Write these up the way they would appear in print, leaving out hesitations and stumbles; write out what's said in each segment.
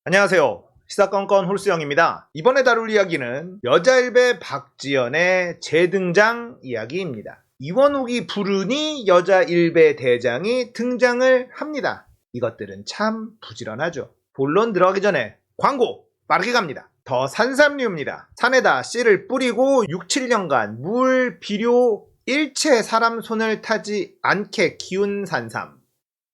안녕하세요. 시사건건 홀수영입니다. 이번에 다룰 이야기는 여자일배 박지연의 재등장 이야기입니다. 이원욱이 부르니 여자일배 대장이 등장을 합니다. 이것들은 참 부지런하죠. 본론 들어가기 전에 광고 빠르게 갑니다. 더 산삼류입니다. 산에다 씨를 뿌리고 6, 7년간 물, 비료, 일체 사람 손을 타지 않게 키운 산삼.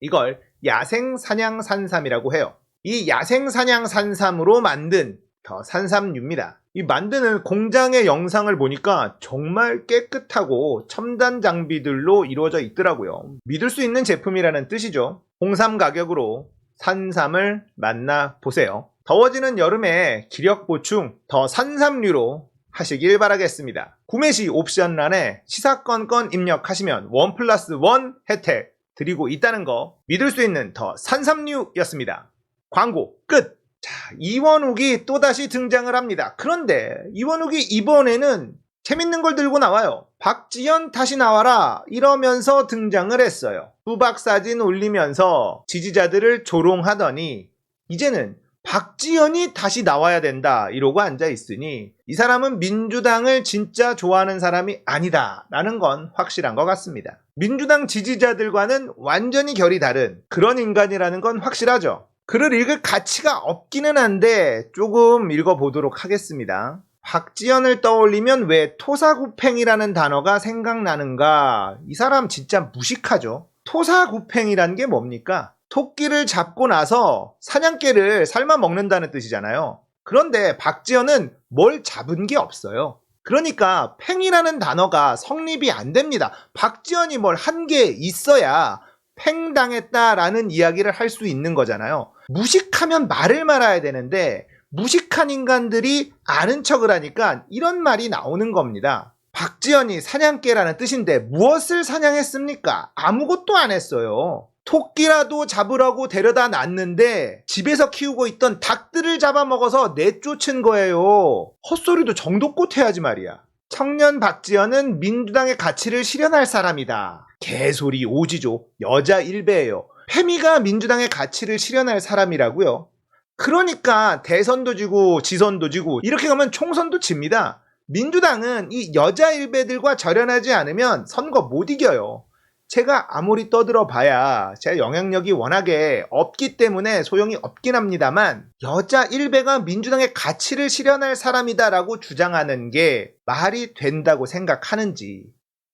이걸 야생사냥산삼이라고 해요. 이 야생사냥산삼으로 만든 더 산삼류입니다. 이 만드는 공장의 영상을 보니까 정말 깨끗하고 첨단 장비들로 이루어져 있더라고요. 믿을 수 있는 제품이라는 뜻이죠. 홍삼 가격으로 산삼을 만나보세요. 더워지는 여름에 기력 보충 더 산삼류로 하시길 바라겠습니다. 구매 시 옵션란에 시사건건 입력하시면 1+1 혜택 드리고 있다는 거 믿을 수 있는 더 산삼류였습니다. 광고 끝! 자, 이원욱이 또다시 등장을 합니다. 그런데 이원욱이 이번에는 재밌는 걸 들고 나와요. 박지연 다시 나와라 이러면서 등장을 했어요. 수박 사진 올리면서 지지자들을 조롱하더니 이제는 박지연이 다시 나와야 된다 이러고 앉아있으니 이 사람은 민주당을 진짜 좋아하는 사람이 아니다 라는 건 확실한 것 같습니다. 민주당 지지자들과는 완전히 결이 다른 그런 인간이라는 건 확실하죠. 글을 읽을 가치가 없기는 한데 조금 읽어보도록 하겠습니다. 박지연을 떠올리면 왜 토사구팽이라는 단어가 생각나는가? 이 사람 진짜 무식하죠. 토사구팽이란 게 뭡니까? 토끼를 잡고 나서 사냥개를 삶아 먹는다는 뜻이잖아요. 그런데 박지연은 뭘 잡은 게 없어요. 그러니까 팽이라는 단어가 성립이 안 됩니다. 박지연이 뭘 한 게 있어야 팽당했다라는 이야기를 할 수 있는 거잖아요. 무식하면 말을 말아야 되는데 무식한 인간들이 아는 척을 하니까 이런 말이 나오는 겁니다. 박지연이 사냥개라는 뜻인데 무엇을 사냥했습니까? 아무것도 안 했어요. 토끼라도 잡으라고 데려다 놨는데 집에서 키우고 있던 닭들을 잡아먹어서 내쫓은 거예요. 헛소리도 정도껏 해야지 말이야. 청년 박지연은 민주당의 가치를 실현할 사람이다. 개소리 오지죠. 여자 일배예요. 페미가 민주당의 가치를 실현할 사람이라고요. 그러니까 대선도 지고 지선도 지고 이렇게 가면 총선도 집니다. 민주당은 이 여자 일배들과 절연하지 않으면 선거 못 이겨요. 제가 아무리 떠들어 봐야 제 영향력이 워낙에 없기 때문에 소용이 없긴 합니다만 여자 일배가 민주당의 가치를 실현할 사람이다라고 주장하는 게 말이 된다고 생각하는지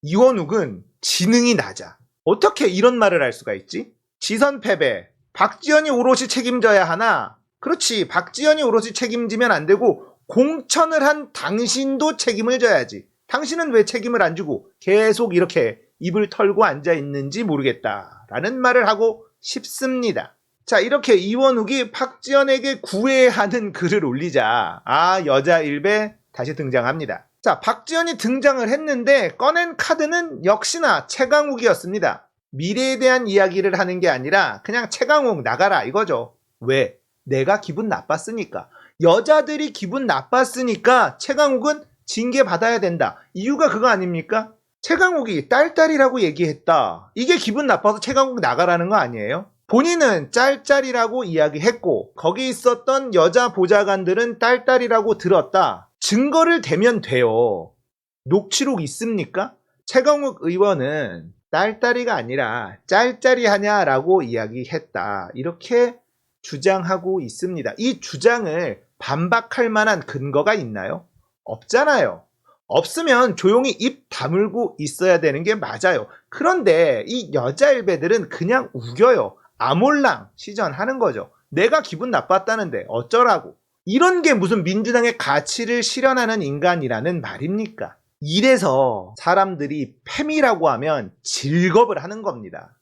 이원욱은 지능이 낮아. 어떻게 이런 말을 할 수가 있지? 지선 패배, 박지연이 오롯이 책임져야 하나? 그렇지, 박지연이 오롯이 책임지면 안 되고 공천을 한 당신도 책임을 져야지. 당신은 왜 책임을 안 지고 계속 이렇게 입을 털고 앉아있는지 모르겠다라는 말을 하고 싶습니다. 자, 이렇게 이원욱이 박지연에게 구애하는 글을 올리자 여자 일배 다시 등장합니다. 자, 박지연이 등장을 했는데 꺼낸 카드는 역시나 최강욱이었습니다. 미래에 대한 이야기를 하는 게 아니라 그냥 최강욱 나가라 이거죠. 왜? 내가 기분 나빴으니까. 여자들이 기분 나빴으니까 최강욱은 징계 받아야 된다. 이유가 그거 아닙니까? 최강욱이 딸딸이라고 얘기했다. 이게 기분 나빠서 최강욱 나가라는 거 아니에요? 본인은 짤짤이라고 이야기했고 거기 있었던 여자 보좌관들은 딸딸이라고 들었다. 증거를 대면 돼요. 녹취록 있습니까? 최강욱 의원은 딸딸이가 아니라 짤짤이하냐라고 이야기했다. 이렇게 주장하고 있습니다. 이 주장을 반박할 만한 근거가 있나요? 없잖아요. 없으면 조용히 입 다물고 있어야 되는 게 맞아요. 그런데 이 여자 일배들은 그냥 우겨요. 아몰랑 시전하는 거죠. 내가 기분 나빴다는데 어쩌라고. 이런 게 무슨 민주당의 가치를 실현하는 인간이라는 말입니까? 이래서 사람들이 페미라고 하면 질겁을 하는 겁니다.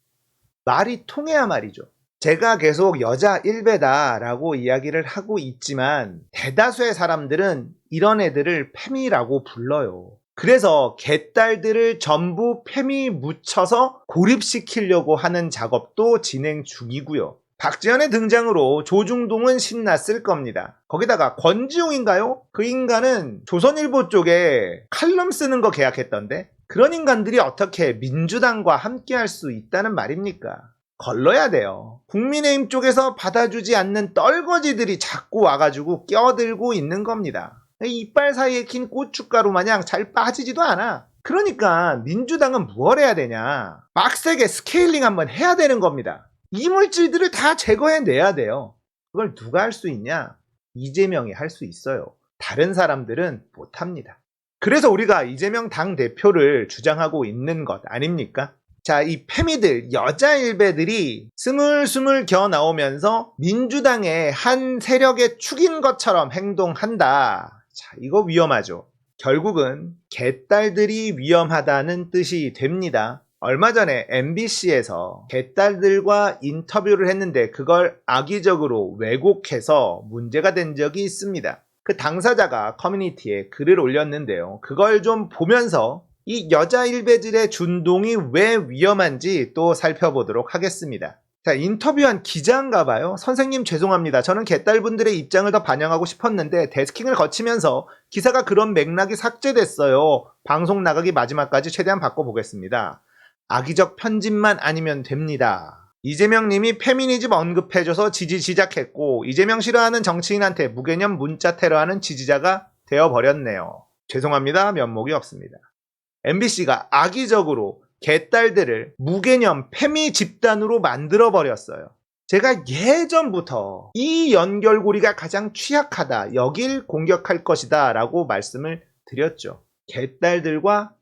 말이 통해야 말이죠. 제가 계속 여자 일배다라고 이야기를 하고 있지만 대다수의 사람들은 이런 애들을 페미라고 불러요. 그래서 개딸들을 전부 페미 묻혀서 고립시키려고 하는 작업도 진행 중이고요. 박지연의 등장으로 조중동은 신났을 겁니다. 거기다가 권지웅인가요? 그 인간은 조선일보 쪽에 칼럼 쓰는 거 계약했던데 그런 인간들이 어떻게 민주당과 함께 할 수 있다는 말입니까? 걸러야 돼요. 국민의힘 쪽에서 받아주지 않는 떨거지들이 자꾸 와가지고 껴들고 있는 겁니다. 이빨 사이에 낀 고춧가루 마냥 잘 빠지지도 않아. 그러니까 민주당은 뭘 해야 되냐. 빡세게 스케일링 한번 해야 되는 겁니다. 이물질들을 다 제거해내야 돼요. 그걸 누가 할 수 있냐? 이재명이 할 수 있어요. 다른 사람들은 못합니다. 그래서 우리가 이재명 당대표를 주장하고 있는 것 아닙니까? 자, 이 패미들, 여자 일베들이 스물스물 겨 나오면서 민주당의 한 세력의 축인 것처럼 행동한다. 자, 이거 위험하죠. 결국은 개딸들이 위험하다는 뜻이 됩니다. 얼마 전에 MBC에서 개딸들과 인터뷰를 했는데 그걸 악의적으로 왜곡해서 문제가 된 적이 있습니다. 그 당사자가 커뮤니티에 글을 올렸는데요. 그걸 좀 보면서 이 여자 일베들의 준동이 왜 위험한지 또 살펴보도록 하겠습니다. 자, 인터뷰한 기자인가 봐요. 선생님 죄송합니다. 저는 개딸분들의 입장을 더 반영하고 싶었는데 데스킹을 거치면서 기사가 그런 맥락이 삭제됐어요. 방송 나가기 마지막까지 최대한 바꿔보겠습니다. 악의적 편집만 아니면 됩니다. 이재명 님이 페미니즘 언급해줘서 지지 시작했고 이재명 싫어하는 정치인한테 무개념 문자 테러하는 지지자가 되어버렸네요. 죄송합니다. 면목이 없습니다. MBC가 악의적으로 개딸들을 무개념 페미 집단으로 만들어버렸어요. 제가 예전부터 이 연결고리가 가장 취약하다, 여길 공격할 것이다 라고 말씀을 드렸죠. 개딸들과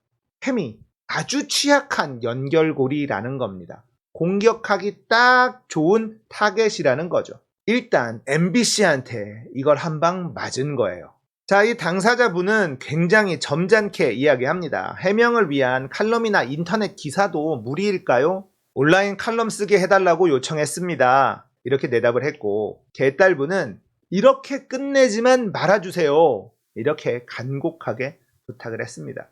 페미, 아주 취약한 연결고리라는 겁니다. 공격하기 딱 좋은 타겟이라는 거죠. 일단 MBC한테 이걸 한 방 맞은 거예요. 자, 이 당사자분은 굉장히 점잖게 이야기합니다. 해명을 위한 칼럼이나 인터넷 기사도 무리일까요? 온라인 칼럼 쓰게 해달라고 요청했습니다. 이렇게 대답을 했고 개딸분은 이렇게 끝내지만 말아주세요. 이렇게 간곡하게 부탁을 했습니다.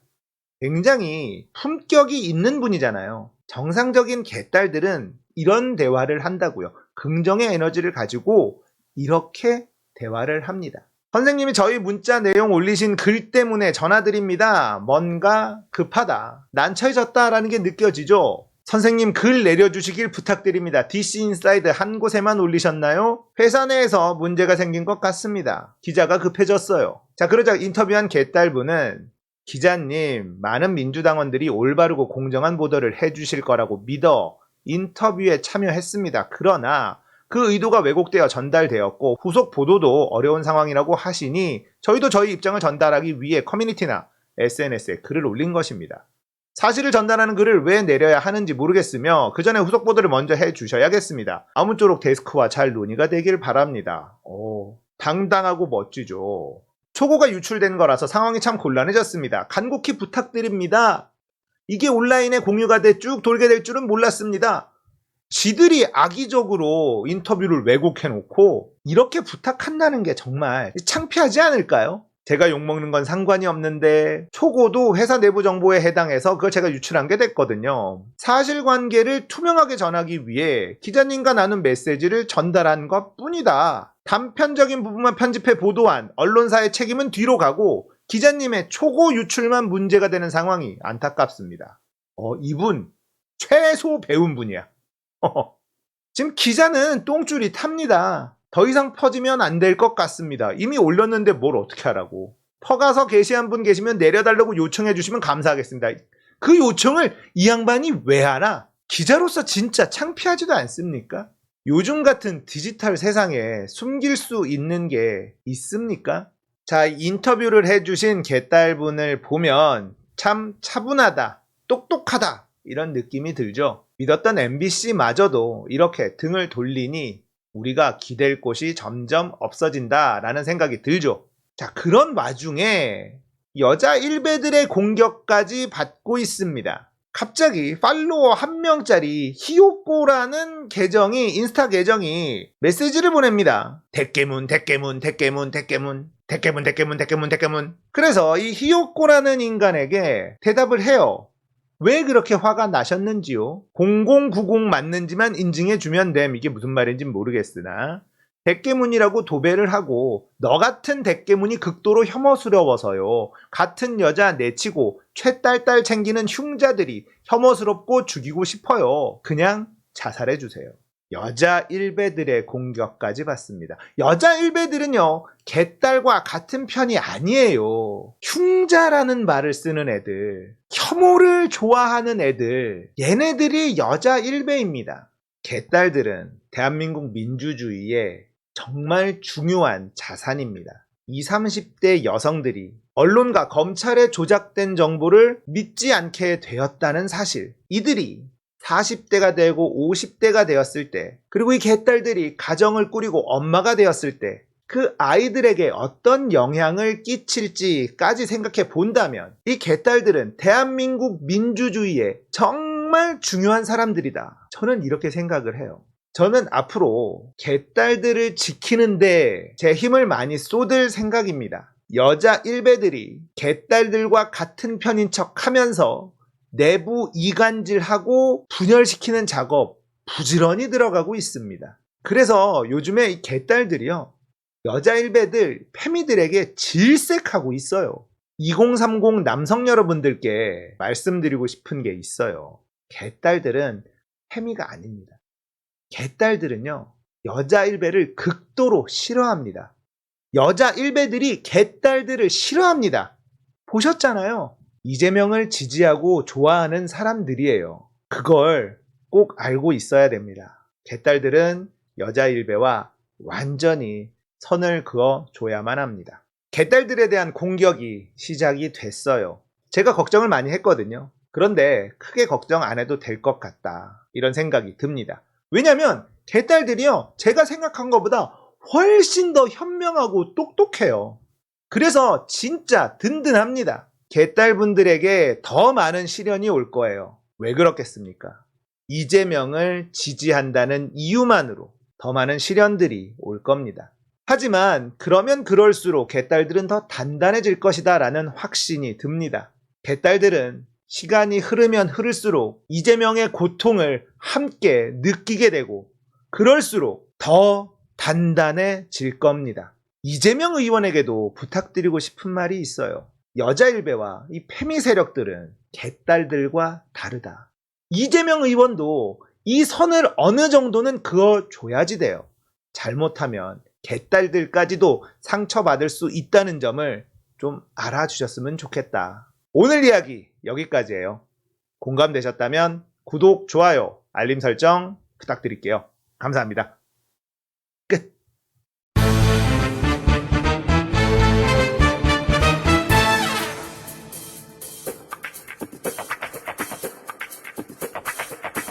굉장히 품격이 있는 분이잖아요. 정상적인 개딸들은 이런 대화를 한다고요. 긍정의 에너지를 가지고 이렇게 대화를 합니다. 선생님이 저희 문자 내용 올리신 글 때문에 전화드립니다. 뭔가 급하다. 난처해졌다라는 게 느껴지죠? 선생님 글 내려주시길 부탁드립니다. DC 인사이드 한 곳에만 올리셨나요? 회사 내에서 문제가 생긴 것 같습니다. 기자가 급해졌어요. 자, 그러자 인터뷰한 개딸분은 기자님, 많은 민주당원들이 올바르고 공정한 보도를 해주실 거라고 믿어 인터뷰에 참여했습니다. 그러나 그 의도가 왜곡되어 전달되었고 후속 보도도 어려운 상황이라고 하시니 저희도 저희 입장을 전달하기 위해 커뮤니티나 SNS에 글을 올린 것입니다. 사실을 전달하는 글을 왜 내려야 하는지 모르겠으며 그 전에 후속 보도를 먼저 해주셔야겠습니다. 아무쪼록 데스크와 잘 논의가 되길 바랍니다. 당당하고 멋지죠. 초고가 유출된 거라서 상황이 참 곤란해졌습니다. 간곡히 부탁드립니다. 이게 온라인에 공유가 돼 쭉 돌게 될 줄은 몰랐습니다. 지들이 악의적으로 인터뷰를 왜곡해놓고 이렇게 부탁한다는 게 정말 창피하지 않을까요? 제가 욕먹는 건 상관이 없는데 초고도 회사 내부 정보에 해당해서 그걸 제가 유출한 게 됐거든요. 사실관계를 투명하게 전하기 위해 기자님과 나눈 메시지를 전달한 것 뿐이다. 단편적인 부분만 편집해 보도한 언론사의 책임은 뒤로 가고 기자님의 초고 유출만 문제가 되는 상황이 안타깝습니다. 이분 최소 배운 분이야. 지금 기자는 똥줄이 탑니다. 더 이상 퍼지면 안 될 것 같습니다. 이미 올렸는데 뭘 어떻게 하라고. 퍼가서 게시한 분 계시면 내려달라고 요청해 주시면 감사하겠습니다. 그 요청을 이 양반이 왜 하나? 기자로서 진짜 창피하지도 않습니까? 요즘 같은 디지털 세상에 숨길 수 있는 게 있습니까? 자, 인터뷰를 해주신 개딸분을 보면 참 차분하다, 똑똑하다 이런 느낌이 들죠. 믿었던 MBC마저도 이렇게 등을 돌리니 우리가 기댈 곳이 점점 없어진다라는 생각이 들죠. 자, 그런 와중에 여자 일베들의 공격까지 받고 있습니다. 갑자기 팔로워 1명짜리 히요코라는 계정이 인스타 계정이 메시지를 보냅니다. 대깨문. 그래서 이 히요코라는 인간에게 대답을 해요. 왜 그렇게 화가 나셨는지요? 0090 맞는지만 인증해주면 됨. 이게 무슨 말인지 모르겠으나 대깨문이라고 도배를 하고 너 같은 대깨문이 극도로 혐오스러워서요. 같은 여자 내치고 최딸딸 챙기는 흉자들이 혐오스럽고 죽이고 싶어요. 그냥 자살해주세요. 여자 일베들의 공격까지 받습니다. 여자 일베들은요, 개딸과 같은 편이 아니에요. 흉자라는 말을 쓰는 애들, 혐오를 좋아하는 애들, 얘네들이 여자 일베입니다. 개딸들은 대한민국 민주주의의 정말 중요한 자산입니다. 20, 30대 여성들이 언론과 검찰에 조작된 정보를 믿지 않게 되었다는 사실, 이들이 40대가 되고 50대가 되었을 때, 그리고 이 개딸들이 가정을 꾸리고 엄마가 되었을 때 그 아이들에게 어떤 영향을 끼칠지까지 생각해 본다면 이 개딸들은 대한민국 민주주의의 정말 중요한 사람들이다. 저는 이렇게 생각을 해요. 저는 앞으로 개딸들을 지키는데 제 힘을 많이 쏟을 생각입니다. 여자 일베들이 개딸들과 같은 편인 척 하면서 내부 이간질하고 분열시키는 작업 부지런히 들어가고 있습니다. 그래서 요즘에 이 개딸들이요, 여자 일베들 페미들에게 질색하고 있어요. 2030 남성 여러분들께 말씀드리고 싶은 게 있어요. 개딸들은 페미가 아닙니다. 개딸들은요, 여자 일베를 극도로 싫어합니다. 여자 일베들이 개딸들을 싫어합니다. 보셨잖아요. 이재명을 지지하고 좋아하는 사람들이에요. 그걸 꼭 알고 있어야 됩니다. 개딸들은 여자 일베와 완전히 선을 그어줘야만 합니다. 개딸들에 대한 공격이 시작이 됐어요. 제가 걱정을 많이 했거든요. 그런데 크게 걱정 안 해도 될 것 같다, 이런 생각이 듭니다. 왜냐면 개딸들이요, 제가 생각한 것보다 훨씬 더 현명하고 똑똑해요. 그래서 진짜 든든합니다. 개딸분들에게 더 많은 시련이 올 거예요. 왜 그렇겠습니까? 이재명을 지지한다는 이유만으로 더 많은 시련들이 올 겁니다. 하지만 그러면 그럴수록 개딸들은 더 단단해질 것이다 라는 확신이 듭니다. 개딸들은 시간이 흐르면 흐를수록 이재명의 고통을 함께 느끼게 되고 그럴수록 더 단단해질 겁니다. 이재명 의원에게도 부탁드리고 싶은 말이 있어요. 여자 일베와 이 페미 세력들은 개딸들과 다르다. 이재명 의원도 이 선을 어느 정도는 그어줘야지 돼요. 잘못하면 개딸들까지도 상처받을 수 있다는 점을 좀 알아주셨으면 좋겠다. 오늘 이야기 여기까지예요. 공감되셨다면 구독, 좋아요, 알림 설정 부탁드릴게요. 감사합니다.